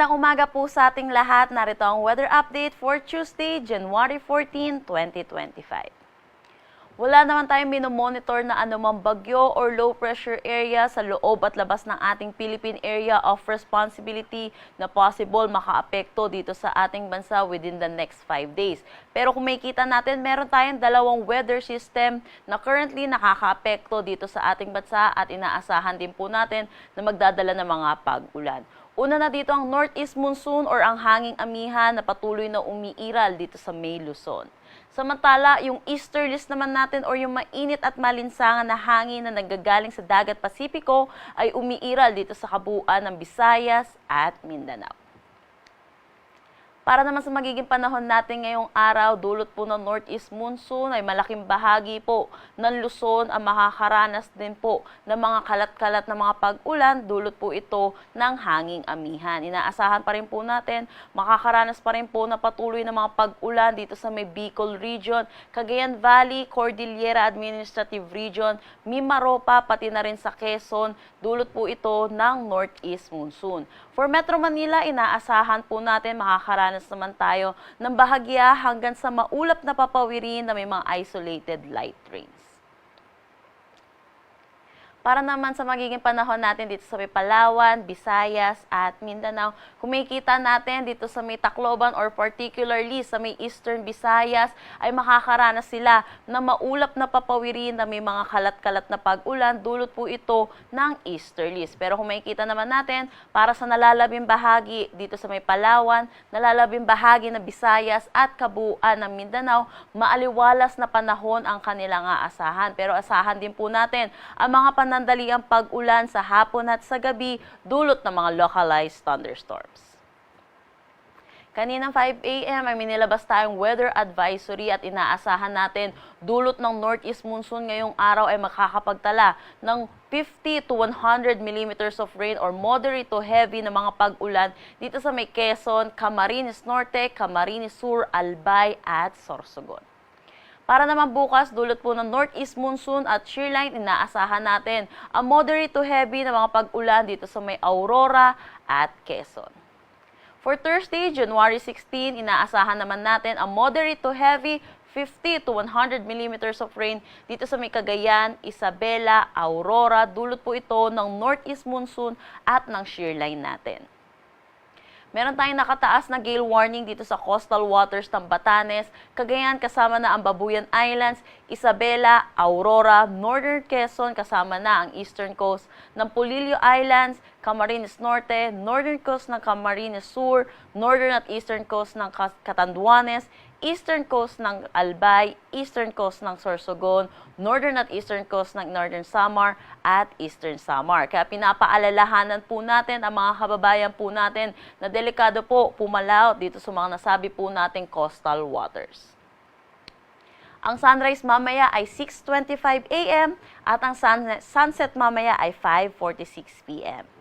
Magandang umaga po sa ating lahat. Narito ang weather update for Tuesday, January 14, 2025. Wala naman tayong minomonitor na anumang bagyo or low pressure area sa loob at labas ng ating Philippine Area of Responsibility na possible makaapekto dito sa ating bansa within the next 5 days. Pero kung makikita natin, meron tayong dalawang weather system na currently nakakaapekto dito sa ating bansa at inaasahan din po natin na magdadala ng mga pag-ulan. Una na dito ang northeast monsoon or ang hanging amihan na patuloy na umiiral dito sa May Luzon. Samantala, yung easterlies naman natin or yung mainit at malinsangan na hangin na nanggagaling sa dagat Pasipiko ay umiiral dito sa kabuuan ng Visayas at Mindanao. Para naman sa magiging panahon natin ngayong araw, dulot po ng northeast monsoon ay malaking bahagi po ng Luzon ang makakaranas din po ng mga kalat-kalat na mga pag-ulan, dulot po ito ng hanging amihan. Inaasahan pa rin po natin, makakaranas pa rin po na patuloy na mga pag-ulan dito sa may Bicol Region, Cagayan Valley, Cordillera Administrative Region, Mimaropa, pati na rin sa Quezon, dulot po ito ng northeast monsoon. For Metro Manila, inaasahan po natin makakaranas naman tayo ng bahagya hanggang sa maulap na papawirin na may mga isolated light rains. Para naman sa magiging panahon natin dito sa may Palawan, Visayas at Mindanao, kung makikita natin dito sa may Tacloban or particularly sa may Eastern Visayas ay makakaranas sila na maulap na papawirin na may mga kalat-kalat na pag-ulan, dulot po ito ng easterlies. Pero kung makikita naman natin, para sa nalalabing bahagi dito sa may Palawan, nalalabing bahagi na Visayas at kabuuan ng Mindanao, maaliwalas na panahon ang kanilang aasahan. Pero asahan din po natin ang mga panandaliang pag-ulan sa hapon at sa gabi, dulot ng mga localized thunderstorms. Kaninang 5 a.m. ay minilabas tayong weather advisory at inaasahan natin dulot ng northeast monsoon ngayong araw ay makakapagtala ng 50 to 100 millimeters of rain or moderate to heavy na mga pag-ulan dito sa may Quezon, Camarines Norte, Camarines Sur, Albay at Sorsogon. Para naman bukas, dulot po ng northeast monsoon at shear line, inaasahan natin ang moderate to heavy na mga pag-ulan dito sa may Aurora at Quezon. For Thursday, January 16, inaasahan naman natin ang moderate to heavy 50 to 100 millimeters of rain dito sa may Cagayan, Isabela, Aurora. Dulot po ito ng northeast monsoon at ng shear line natin. Meron tayong nakataas na gale warning dito sa coastal waters ng Batanes, Cagayan kasama na ang Babuyan Islands, Isabela, Aurora, Northern Quezon kasama na ang eastern coast ng Polillo Islands, Camarines Norte, Northern coast ng Camarines Sur, Northern at Eastern coast ng Catanduanes, Eastern coast ng Albay, Eastern coast ng Sorsogon, Northern at Eastern coast ng Northern Samar at Eastern Samar. Kaya pinapaalalahanan po natin ang mga kababayan po natin na delikado po pumalaot dito sa mga nasabi po nating coastal waters. Ang sunrise mamaya ay 6:25 a.m. at ang sunset mamaya ay 5:46 p.m.